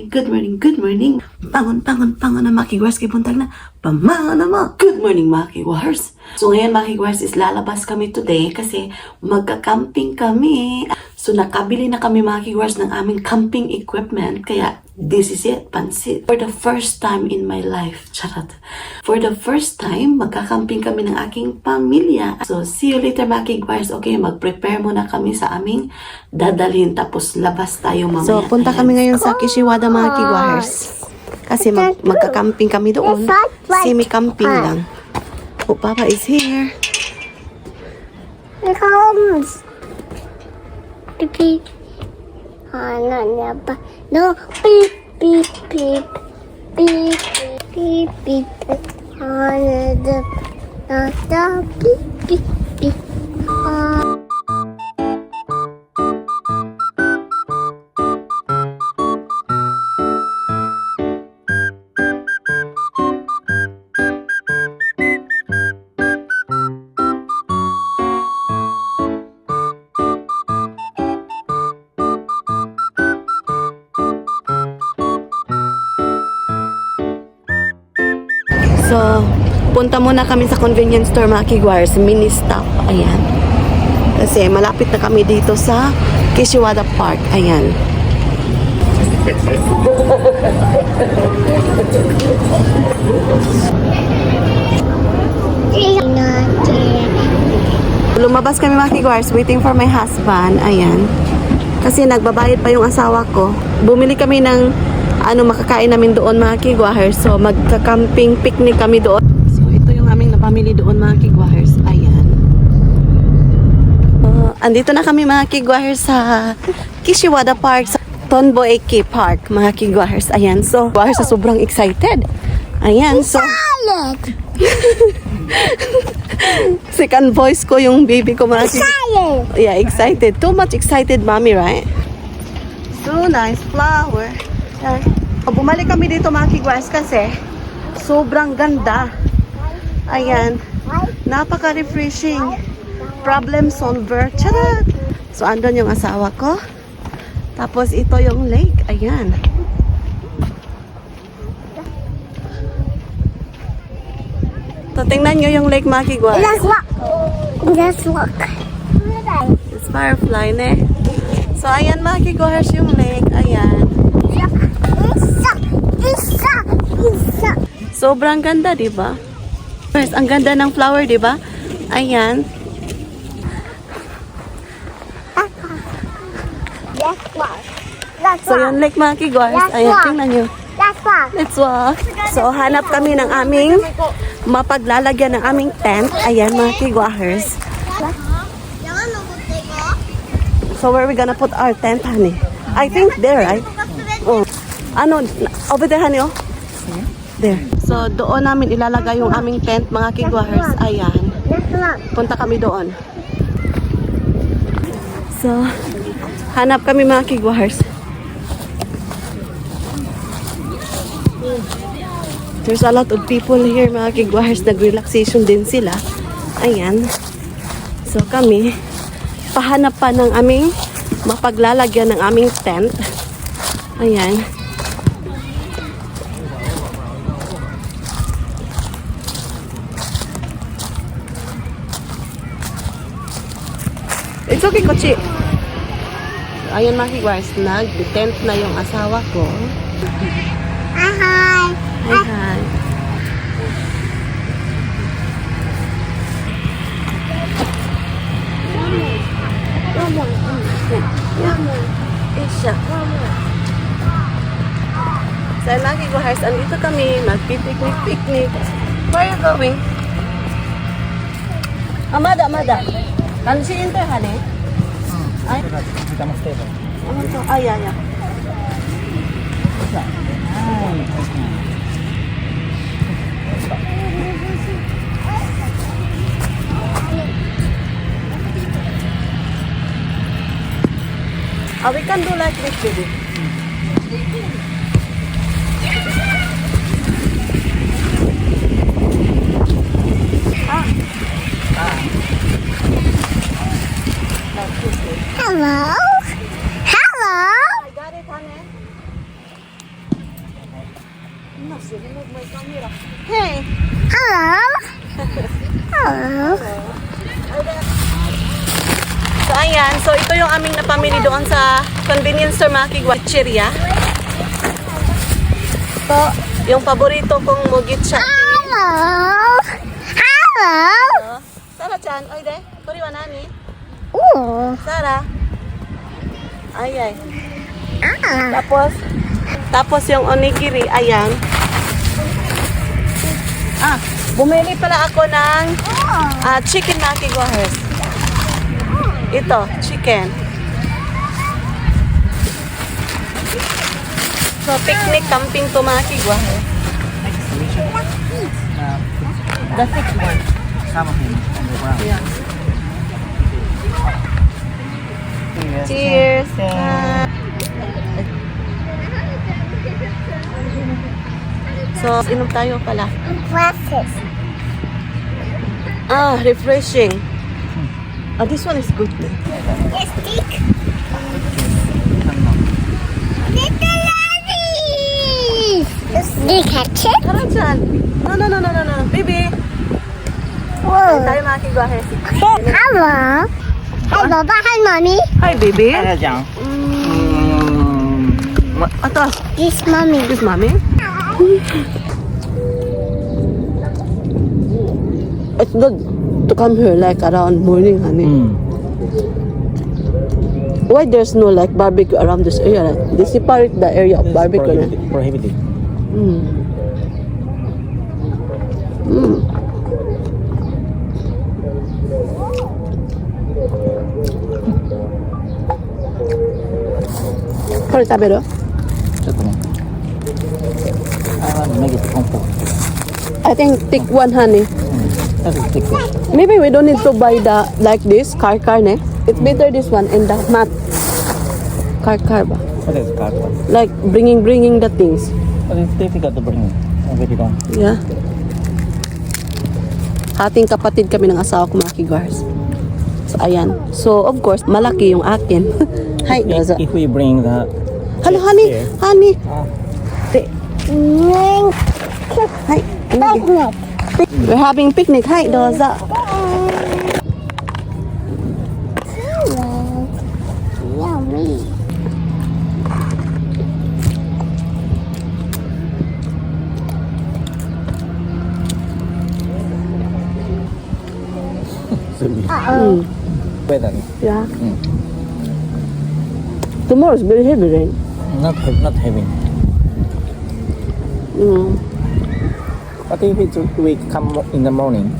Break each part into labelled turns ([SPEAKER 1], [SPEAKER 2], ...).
[SPEAKER 1] good morning. Pangon na mga kigwars kay buntag na. Pamangon na mga good morning mga kigwars. So ngayon mga kigwars is lalabas kami today kasi magka-camping kami. So nakabili na kami mga kigwars ng aming camping equipment. Kaya this is it, pansit. For the first time in my life, charot. For the first time, magka-camping kami ng aking pamilya. So see you later mga kigwars. Okay, mag-prepare muna kami sa aming dadalhin tapos labas tayo mamaya.
[SPEAKER 2] So, punta kami ngayon sa Kishiwada mga kigwahers. Kasi magka-camping kami doon. Semi-camping lang. Oh, Papa is here.
[SPEAKER 3] Here comes. Beep. No, beep, beep, beep. Beep, beep, beep. Beep, beep, beep.
[SPEAKER 2] So, punta muna kami sa convenience store mga kigwahers. Mini stop. Ayan. Kasi malapit na kami dito sa Kishiwada Park. Ayan. Lumabas kami mga kigwahers, waiting for my husband. Ayan. Kasi nagbabayad pa yung asawa ko. Bumili kami ng makakain namin doon mga kigwahers. So magka-camping picnic kami doon. So ito yung aming napamili doon mga kigwahers. Ayan. Andito na kami mga kigwahers sa Kishiwada Park, sa Tonbo Eki Park mga kigwahers. Ayan. So kigwahers sa sobrang excited. Ayan. So second voice ko yung baby ko mga kigwahers. Yeah, excited. Too much excited mommy, right? So nice flower. Bumalik kami dito mga kigwahers kasi sobrang ganda. Ayan. Napaka-refreshing. Problem solver. Charot! So, andun yung asawa ko. Tapos, ito yung lake. Ayan. So, tingnan nyo yung lake mga kigwahers.
[SPEAKER 3] Let's look.
[SPEAKER 2] It's firefly, ne? So, ayan mga kigwahers yung lake. Ayan. Sobrang ganda, di ba? First, ang ganda ng flower, di ba? Ayan. So, yung lake mga kigwahers. Ayan, tingnan nyo. Let's walk. So, hanap kami ng aming mapaglalagyan ng aming tent. Ayan, mga kigwahers. So, where are we gonna put our tent, honey? I think there, right? Oh. Ano? Over there, honey, oh. There. So, doon namin ilalagay yung aming tent, mga kigwahers. Ayan. Punta kami doon. So, hanap kami mga kigwahers. There's a lot of people here, mga kigwahers. Nag-relaxation din sila. Ayan. So, kami, pahanap pa ng aming mapaglalagyan ng aming tent. Ayan. It's okay, Kochi. Ayan mga kigwahers, nag-tent na yung asawa ko.
[SPEAKER 3] Hi.
[SPEAKER 2] Hi, hi. Isha. So, mga kigwahers, andito kami, mag-picnic. Where are you going? Amada. Kansiin to, honey? Ay. Ay. We can do like this, baby. Like this.
[SPEAKER 3] Hello? Hello?
[SPEAKER 2] I got it, honey. Hey!
[SPEAKER 3] Hello. Hello.
[SPEAKER 2] So ayan, so ito yung aming napamili doon sa convenience store Maki Guacheria. So, yung paborito kong mugit siya.
[SPEAKER 3] Hello. Hello.
[SPEAKER 2] Sarah-chan, oide, kori wa nani?
[SPEAKER 3] Ooh.
[SPEAKER 2] Sarah. Ay.
[SPEAKER 3] Ah.
[SPEAKER 2] Tapos yung onigiri, ayan. Bumili pala ako ng chicken Maki Guahers. Ito, chicken. So, picnic camping to Maki Guahers. The thick one.
[SPEAKER 4] Some of him on the ground.
[SPEAKER 2] Yeah.
[SPEAKER 4] Cheers.
[SPEAKER 2] Cheers. So, inom tayo pala.
[SPEAKER 3] Glasses.
[SPEAKER 2] Refreshing. This one is good.
[SPEAKER 3] Yes, stick. Little ladies. They catch it?
[SPEAKER 2] Tara dyan. No. Baby.
[SPEAKER 3] Whoa.
[SPEAKER 2] Tayo Maki Guahers.
[SPEAKER 3] Hello. Hi, Baba. Hi, Mommy.
[SPEAKER 2] Hi, baby.
[SPEAKER 4] Sarah-chan.
[SPEAKER 2] Ito.
[SPEAKER 3] This Mommy.
[SPEAKER 2] This mommy. It's good to come here like around morning, honey. Why there's no like barbecue around this area? Right? They separate the area of barbecue. Right?
[SPEAKER 4] Prohibited.
[SPEAKER 2] Kore taberu?
[SPEAKER 4] ちょっとね。make it comfort.
[SPEAKER 2] I think thick one, honey.
[SPEAKER 4] That is thick.
[SPEAKER 2] Maybe we don't need to buy the like this car ne? It's better this one and the mat. Car ba?
[SPEAKER 4] What is car?
[SPEAKER 2] Like bringing the things.
[SPEAKER 4] But it's difficult to bring it. Very long.
[SPEAKER 2] Yeah. Hating kapatid kami ng asawa ko, Maki Guahers. So, ayan. So, of course, malaki yung akin. Hi, dozo.
[SPEAKER 4] If we bring the
[SPEAKER 2] Hello, honey.
[SPEAKER 4] here.
[SPEAKER 2] Honey.
[SPEAKER 3] Mm.
[SPEAKER 2] Hi.
[SPEAKER 3] Picnic.
[SPEAKER 2] We're having picnic. Hi, dozo.
[SPEAKER 3] Hello. Yummy. Uh-oh.
[SPEAKER 4] weather.
[SPEAKER 2] Yeah. Tomorrow is very heavy rain.
[SPEAKER 4] Not heavy. But if we come in the morning,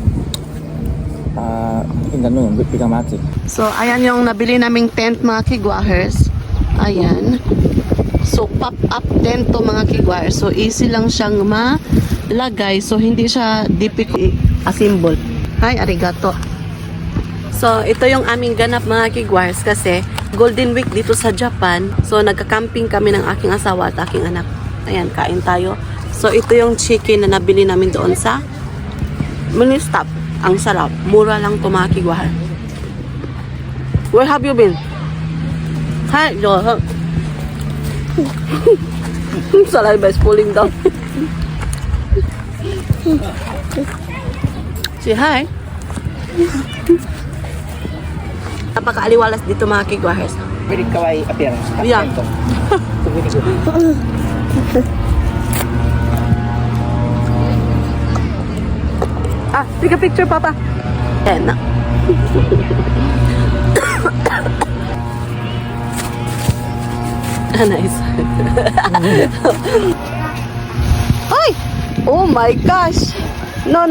[SPEAKER 4] in the noon, we become active.
[SPEAKER 2] So, ayan yung nabili naming tent, mga Kiguahers. Ayan. So, pop-up tent to, mga Kiguahers. So, easy lang siyang malagay. So, hindi siya difficult assemble. Hi, arigato. So, ito yung aming ganap, mga Kiguahers, kasi Golden Week dito sa Japan. So, nagka-camping kami ng aking asawa at aking anak. Ayan, kain tayo. So, ito yung chicken na nabili namin doon sa Ministop. Ang sarap. Mura lang to, mga Kiguahers. Where have you been? Hi, Joe. Saliva is pulling down. Say hi. Napakaaliwalas dito, mga Kiguahers.
[SPEAKER 4] Very kawaii appearance.
[SPEAKER 2] Yeah.
[SPEAKER 4] So very good.
[SPEAKER 2] Take a picture, Papa. Ayan na. Nice. Ay! Oh my gosh! No.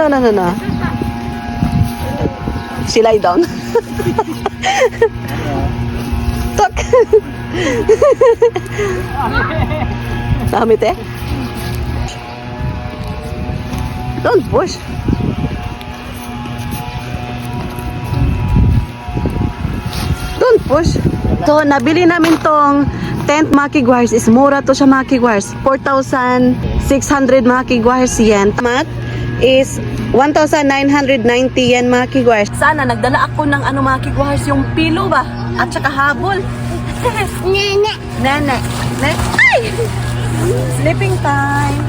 [SPEAKER 2] She lie down. Tok! Damit eh? Don't push. Don't push. So, nabili namin tong tent, mga Kiguahers. Is mura to siya, mga Kiguahers. 4,600 mga Kiguahers yen. Mat is 1,990 yen, mga Kiguahers. Sana nagdala ako ng mga Kiguahers, yung pilo ba? At saka habol.
[SPEAKER 3] Nene.
[SPEAKER 2] Nene. Ay! Sleeping time.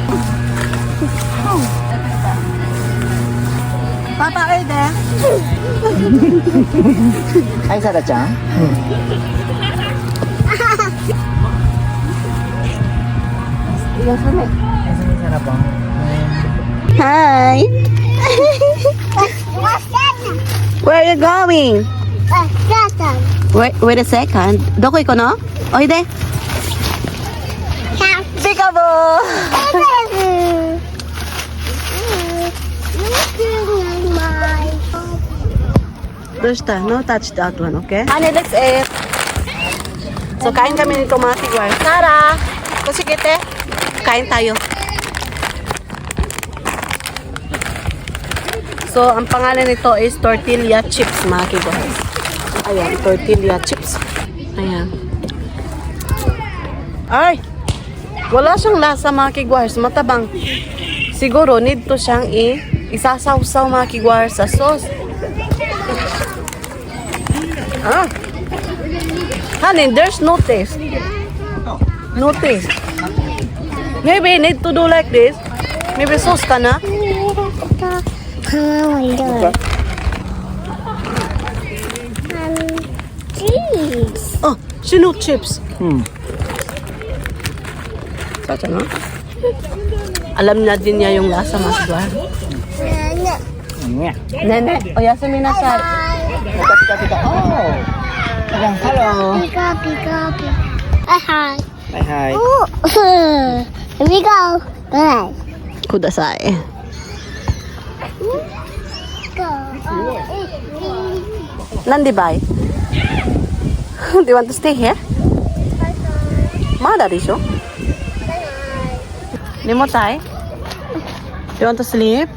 [SPEAKER 2] Papa, are you there?
[SPEAKER 4] Hi, Sarah-chan.
[SPEAKER 2] Hi. Where are you going? Wait a second. Doko iko no? Oide. Peekaboo. Dosta, no touch that one, okay? Honey, let's eat. So, kain kami nito mga tigwar. Sarah, kusikite. Kain tayo. So, ang pangalan nito is tortilla chips, mga tigwar. Ayan, tortilla chips. Ayan. Ay! Wala siyang lasa, mga kigwars. Matabang. Siguro, need to siyang isasawsaw, mga kigwars, sa sauce. Ah. Honey, there's no taste. No taste. Maybe need to do like this. Maybe sauce ka na.
[SPEAKER 3] Cheese.
[SPEAKER 2] Oh, sino chips? Sacha no? Alam na din niya yung lasa, mga kigwars.
[SPEAKER 4] Yeah.
[SPEAKER 2] Nene, oyasumi na siya.
[SPEAKER 4] Pika. Oh. Hello.
[SPEAKER 3] Pika, pika, pika. Hi.
[SPEAKER 4] Hi.
[SPEAKER 3] Ooh. Here we go. Good.
[SPEAKER 2] Kudasai.
[SPEAKER 3] Go.
[SPEAKER 2] Nandi bai? Do you want to stay here? Mada disho? Nimotai? Do you want to sleep?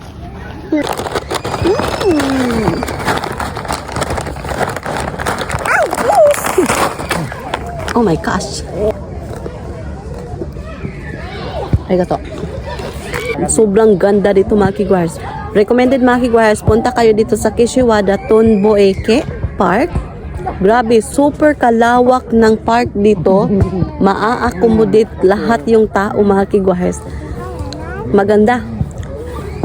[SPEAKER 2] Oh my gosh. Arigato. Sobrang ganda dito, mga kigwars. Recommended, mga kigwars, punta kayo dito sa Kishiwada Tonboeke Park. Grabe, super kalawak ng park dito. Maa-accommodate lahat yung tao, mga kigwars. Maganda.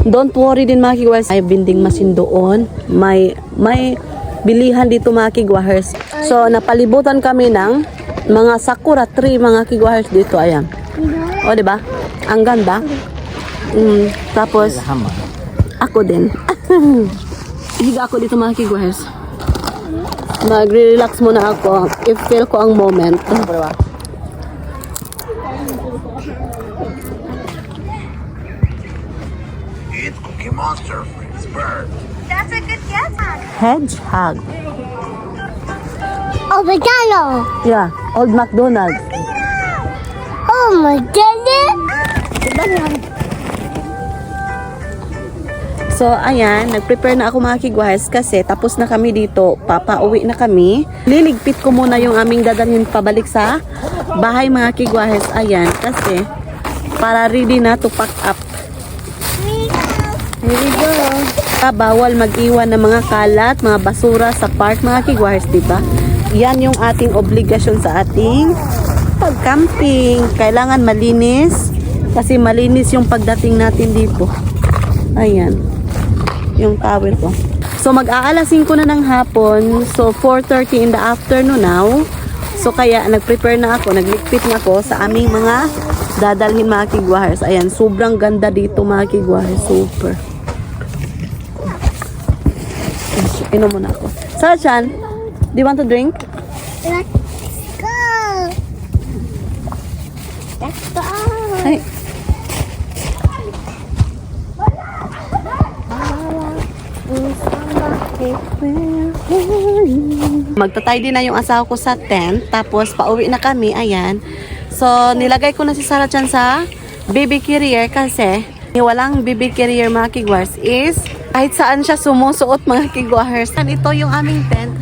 [SPEAKER 2] Don't worry din, mga kigwars. May vending machine doon. May bilihan dito, mga kigwars. So, napalibutan kami ng mga sakura tree, mga kigwars dito. Ayan. O, diba? Ang ganda. Tapos, ako din. Higa ako dito, mga kigwars. Mag-relax muna ako. I-feel ko ang moment.
[SPEAKER 5] It's Cookie Monster, Fritz Bird.
[SPEAKER 3] That's a good guess.
[SPEAKER 2] Hedgehog.
[SPEAKER 3] Oh, McDonald's.
[SPEAKER 2] Yeah, Old McDonald's.
[SPEAKER 3] Oh, my goodness.
[SPEAKER 2] So, ayan, nag-prepare na ako, mga kigwars, kasi tapos na kami dito, papauwi na kami. Liligpit ko muna yung aming dadalhin pabalik sa bahay, mga kigwars. Ayan, kasi para ready na to pack up. Here we go. Bawal mag-iwan ng mga kalat, mga basura sa park, mga kigwars, diba? Yan yung ating obligasyon sa ating pag-camping. Kailangan malinis, kasi malinis yung pagdating natin dito. Ayan. Yung towel ko. So, mag-aalas 5 na ng hapon. So, 4:30 in the afternoon now. So, kaya nag-prepare na ako. Nagligpit na ako sa aming mga dadalhin, mga kigwahers. Ayan, sobrang ganda dito, mga kigwahers. Super. Inom muna ako. Sarah-chan, do you want to drink?
[SPEAKER 3] Let's go. Let's go.
[SPEAKER 2] Ay. Magtatay din na yung asawa ko sa tent. Tapos pauwi na kami. Ayan. So nilagay ko na si Sarah Chan sa baby carrier. Kasi walang baby carrier, mga kigwars, is kahit saan siya sumusuot, mga kigwars. Ito yung aming tent.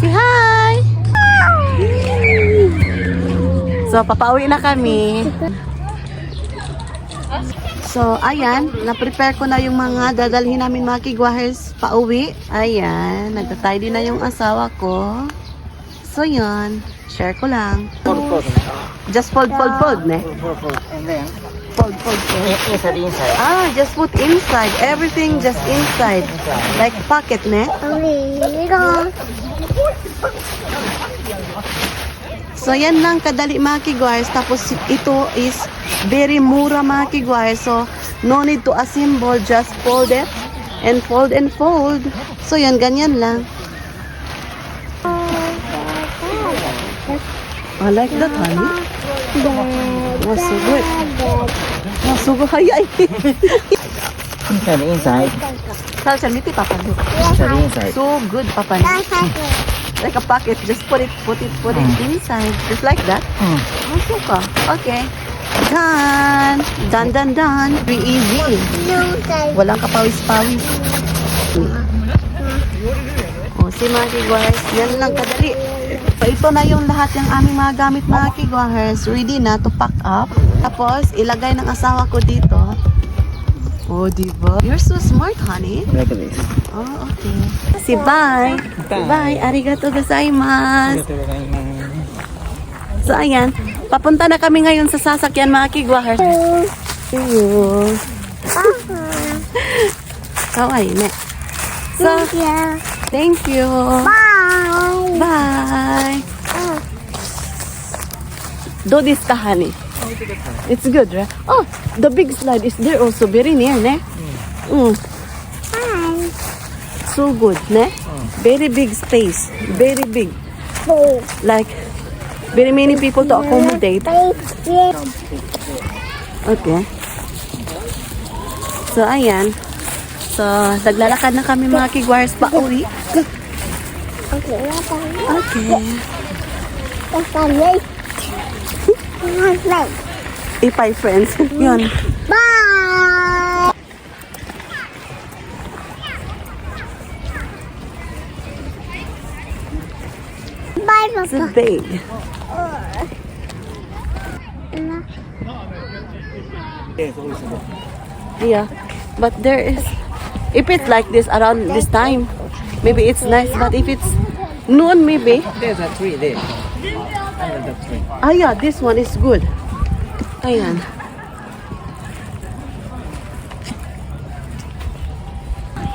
[SPEAKER 2] Say hi! So papauwi na kami. So, ayan, na-prepare ko na yung mga dadalhin namin, mga kigwahers, pauwi. Ayan, nagtatay din na yung asawa ko. So, yun, share ko lang.
[SPEAKER 4] Fold.
[SPEAKER 2] Just fold, ne?
[SPEAKER 4] And then,
[SPEAKER 2] Fold.
[SPEAKER 4] Inside.
[SPEAKER 2] Ah, just put inside. Everything just inside. Like pocket, ne?
[SPEAKER 3] Little.
[SPEAKER 2] So, yan lang kadali mga kiguars. Tapos, ito is very mura mga kiguars. So, no need to assemble. Just fold it. And fold and fold. So, yan. Ganyan lang. I like that, honey. Oh, so good. Oh, so good. Ay.
[SPEAKER 4] Inside.
[SPEAKER 2] Salsa, miti, Papa.
[SPEAKER 4] Inside.
[SPEAKER 2] So good, Papa. Like a pocket, just put it inside, just like that. Oh, suka. Okay. Done. Very easy. Walang kapawis-pawis. Oh, si mga kiguahers, yan lang kadali. So, ito na yung lahat ng aming mga gamit mga kiguahers. Ready na to pack up. Tapos, ilagay ng asawa ko dito. Oh, diba? You're so smart, honey.
[SPEAKER 4] Like this.
[SPEAKER 2] Oh, okay. Si bye. Bye. Arigato gozaimasu. So, ayan. Papunta na kami ngayon sa sasakyan mga kiguahers. See you. Kawaii ne. So, thank you.
[SPEAKER 3] Bye.
[SPEAKER 2] Bye. Do this ka, honey. It's good, right? Oh, the big slide is there also. Very near, ne?
[SPEAKER 3] Bye.
[SPEAKER 2] So good, ne? Very big space. Very big. Like, very many people to accommodate. Okay. So, ayan. So, naglalakad na kami mga kiguars pa uwi.
[SPEAKER 3] Okay.
[SPEAKER 2] Okay. Ipay friends. Yun.
[SPEAKER 3] Bye. Bye,
[SPEAKER 2] It's
[SPEAKER 3] Papa.
[SPEAKER 2] big. Yeah. But there is, if it's like this around this time, maybe it's nice. But if it's noon, maybe.
[SPEAKER 4] There's a tree there. Under the tree.
[SPEAKER 2] Ah, yeah, this one is good. Ayan.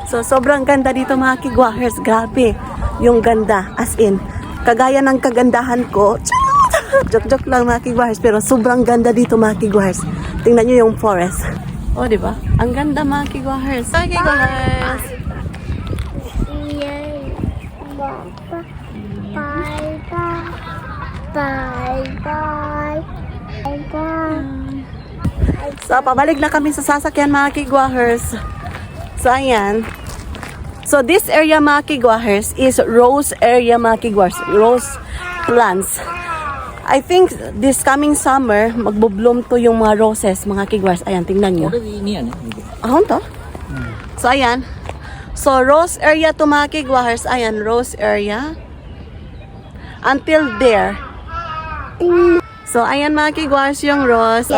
[SPEAKER 2] So, sobrang ganda dito mga kiguahers. Grabe. Yung ganda. As in, kagaya ng kagandahan ko. Joke lang mga kiguahers. Pero sobrang ganda dito mga kiguahers. Tingnan nyo yung forest. Oh, di ba? Ang ganda mga kiguahers. Mga kiguahers.
[SPEAKER 3] Bye.
[SPEAKER 2] So, pabalik na kami sa sasakyan mga kiguahers. So, ayan. So, this area mga kiguahers is rose area mga kiguahers. Rose plants. I think this coming summer, magbo-bloom to yung mga roses mga kiguahers. Ayan, tingnan nyo.
[SPEAKER 4] Already near.
[SPEAKER 2] Ahon to? So, ayan. So, rose area to mga kiguahers. Ayan, rose area. Until there. So, ayan mga kiguahers yung rose.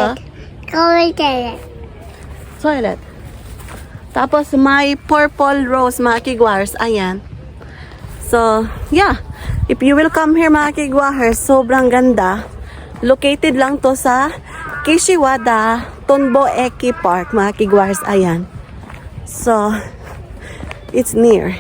[SPEAKER 2] Toilet. Tapos, may purple rose mga kiguahers. Ayan. So, yeah. If you will come here mga kiguahers, sobrang ganda. Located lang to sa Kishiwada Tonbo Eki Park mga kiguahers. Ayan. So, it's near.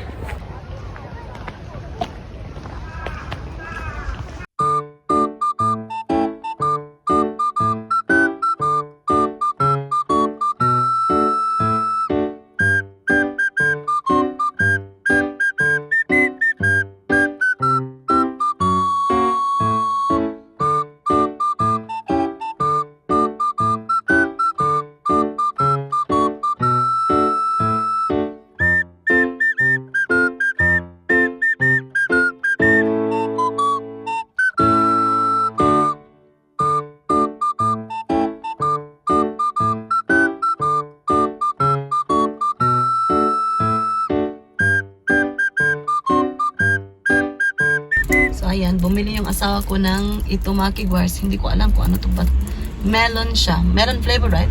[SPEAKER 2] Ayan, bumili yung asawa ko ng ito mga kiguahers. Hindi ko alam kung ano to, but melon siya. Melon flavor, right?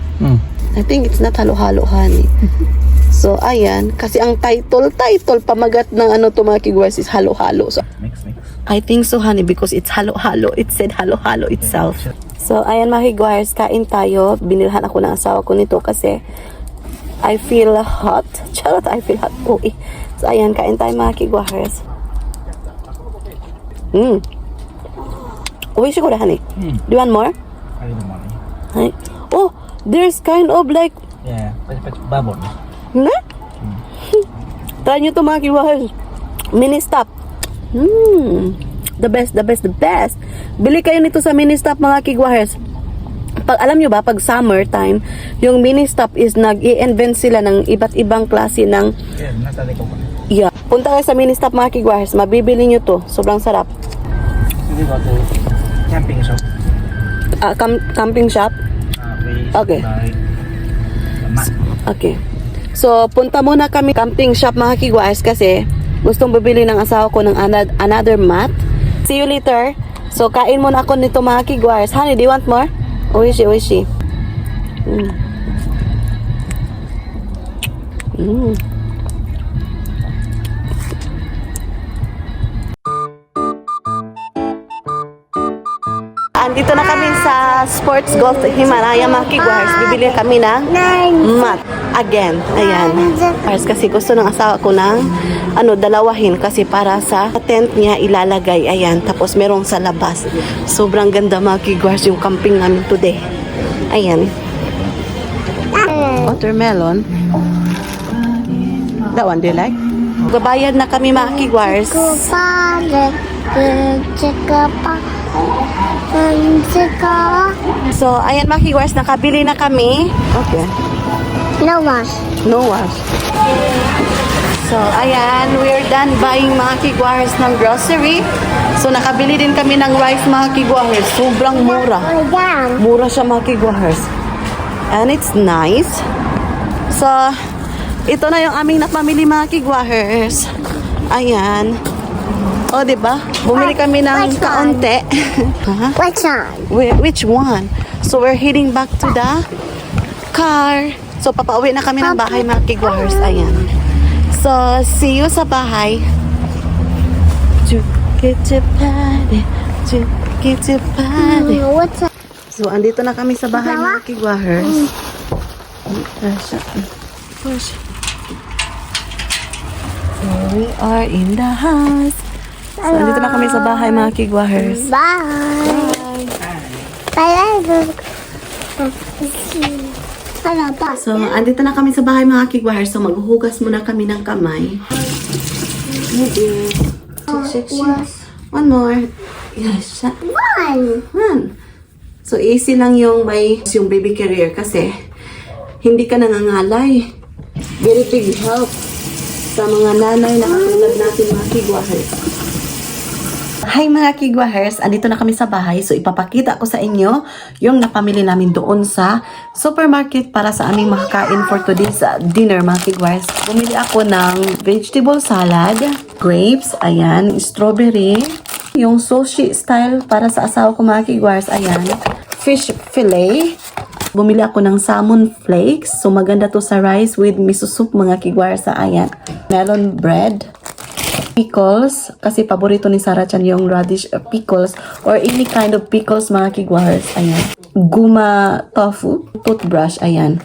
[SPEAKER 2] I think it's not halo-halo, honey. So, ayan. Kasi ang title, pamagat ng ano to mga kiguahers is halo-halo. So,
[SPEAKER 4] Mix.
[SPEAKER 2] I think so, honey, because it's halo-halo. It said halo-halo itself. So, ayan mga kigwars, kain tayo. Binilhan ako ng asawa ko nito kasi I feel hot. Charot, I feel hot. Uy. So, ayan, kain tayo mga kigwars. Uy, siguro, honey. Do you want more?
[SPEAKER 4] I don't want it.
[SPEAKER 2] Honey? Oh, there's kind of like,
[SPEAKER 4] Yeah, babon.
[SPEAKER 2] try nyo to mga kigwars. Mini stop. The best, the best, the best. Bili kayo nito sa mini stop mga kigwahers. Pag alam nyo ba, pag summer time, yung mini stop is nag-i-invent sila ng iba't ibang klase ng
[SPEAKER 4] Yeah, nasa likod ko.
[SPEAKER 2] yeah. Punta kayo sa mini stop mga kigwahers, mabibili nyo to. Sobrang sarap.
[SPEAKER 4] We go to camping shop.
[SPEAKER 2] Camping shop.
[SPEAKER 4] We
[SPEAKER 2] Okay.
[SPEAKER 4] buy the mat.
[SPEAKER 2] Okay. So, punta muna kami camping shop mga kigwahers kasi gustong bibili ng asawa ko ng another mat. See you later. So, kain muna ako nito mga kigwahers. Honey, do you want more? Oishi, oishi. Andito na kami sa Sports Golf Himalaya mga kigwahers. Bibili kami ng mat. Again. Ayan. Kasi gusto ng asawa ko ng dalawahin kasi para sa tent niya ilalagay. Ayan. Tapos merong sa labas. Sobrang ganda mga kigwahers yung camping namin today. Ayan. Watermelon. That one, do you like? Gabayad na kami mga kigwahers. So, ayan mga kigwahers, nakabili na kami. Okay.
[SPEAKER 3] No wash.
[SPEAKER 2] No wash. So, ayan, we're done buying mga kigwahers ng grocery. So, nakabili din kami ng rice mga kigwahers. Sobrang mura.
[SPEAKER 3] Down.
[SPEAKER 2] Mura siya mga kigwahers. And it's nice. So, ito na yung aming napamili mga kigwahers. Ayan. O, diba? Bumili kami ng kaunti. Huh?
[SPEAKER 3] Which one?
[SPEAKER 2] Which one? So, we're heading back to the car. So, papauwi na kami ng bahay mga kigwahers. Ayan. So, see you sa bahay.
[SPEAKER 3] What's that?
[SPEAKER 2] So, andito na kami sa bahay mga kigwahers. So, we are in the house. So, andito na kami sa bahay mga kigwahers.
[SPEAKER 3] Bye. Bye. Hello, bye.
[SPEAKER 2] So, andito na kami sa bahay mga kigwahers. So, maghuhugas muna kami ng kamay. One more. Yes.
[SPEAKER 3] One.
[SPEAKER 2] So, easy lang yung baby carrier kasi hindi ka nangangalay. Very big help sa mga nanay na katulad natin mga kigwahers. Hi mga kigwahers, andito na kami sa bahay. So, ipapakita ko sa inyo yung napamili namin doon sa supermarket para sa aming makakain for today's dinner mga kigwahers. Bumili ako ng vegetable salad, grapes, ayan, strawberry, yung sushi style para sa asawa ko mga kigwahers, ayan, fish fillet. Bumili ako ng salmon flakes. So, maganda to sa rice with miso soup mga kigwahers, ayan. Melon bread. Pickles, kasi paborito ni Sarah Chan yung radish pickles or any kind of pickles mga kigwahers, ayan. Guma tofu, toothbrush, ayan.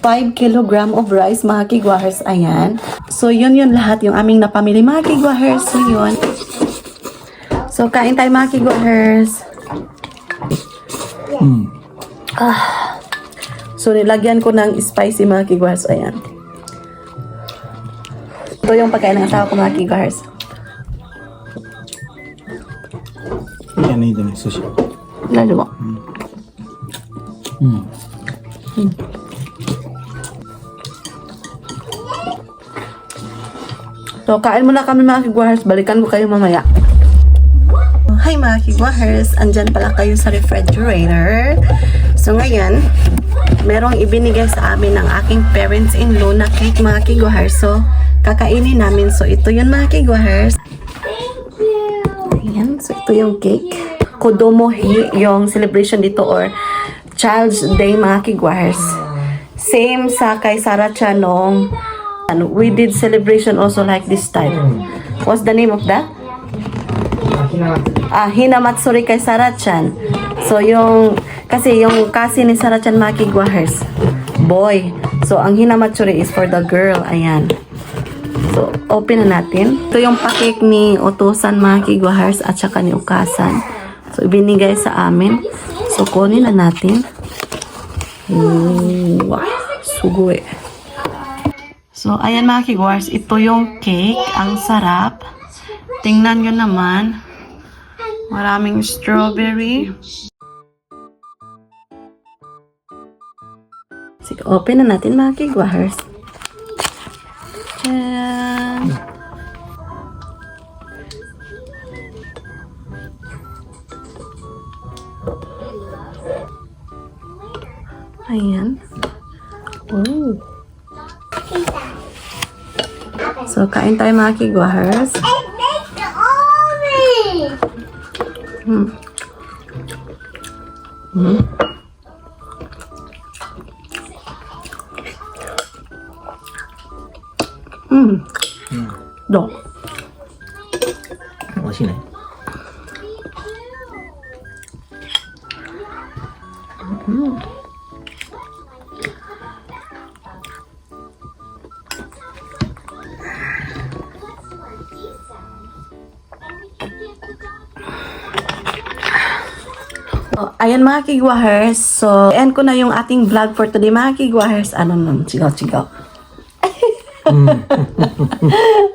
[SPEAKER 2] 5 kilogram of rice mga kigwahers, ayan. So, yun lahat yung aming napamili mga kigwahers. So, yun. So, kain tayo mga kigwahers. So, nilagyan ko ng spicy mga kigwahers, ayan. Ito yung pagkain ng asawa ko mga kigwahers.
[SPEAKER 4] Yan na yung sushi.
[SPEAKER 2] Lalo. So, kain muna kami mga kigwahers. Balikan ko kayo mamaya. Hi mga kigwahers. Andyan pala kayo sa refrigerator. So, ngayon, merong ibinigay sa amin ng aking parents-in-law na cake mga kigwahers. So, kakainin namin. So, ito yun mga kigwahers. Ayan. So, ito yung cake. Kodomohi, yung celebration dito or Child's Day mga kigwahers. Same sa kay Sarah Chan nung we did celebration also like this time. What's the name of that? Hinamatsuri kay Sarachan. So, kasi yung kasi ni Sarachan Makiguahers, boy. So, ang hinamatsuri is for the girl. Ayan. So, open na natin. Ito yung pakik ni Utusan Makiguahers at saka ni Ukasan. So, ibinigay sa amin. So, kunin na natin. Wow. Sugoi. So, ayan mga kiguars. Ito yung cake. Ang sarap. Tingnan nyo naman. Maraming strawberry. Sige, open na natin mga kiguahers. Tcharan! Ayan. Oh. So, kain tayo mga kiguahers. Hmm. Hmm. Do.
[SPEAKER 4] 美味しいね。
[SPEAKER 2] So, ayan mga kiguahers. So, end ko na yung ating vlog for today mga kiguahers. Ano nun? Chigaw.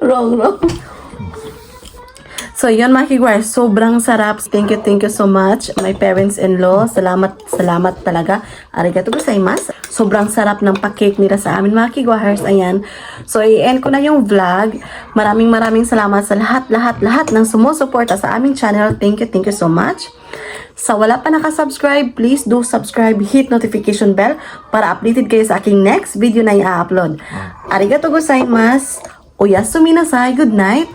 [SPEAKER 2] wrong. So, yun mga kiguahers. Sobrang sarap. Thank you so much. My parents-in-law. Salamat talaga. Arigatou gozaimasu. Sobrang sarap ng pa-cake nila sa amin mga kiguahers. Ayan. So, i-end ko na yung vlog. Maraming salamat sa lahat ng sumusuporta sa aming channel. Thank you so much. Sa wala pa nakasubscribe, please do subscribe, hit notification bell para updated kayo sa aking next video na i-upload. Arigatou gozaimasu. Oyasumi nasai. Good night.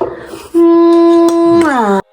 [SPEAKER 2] Mwah.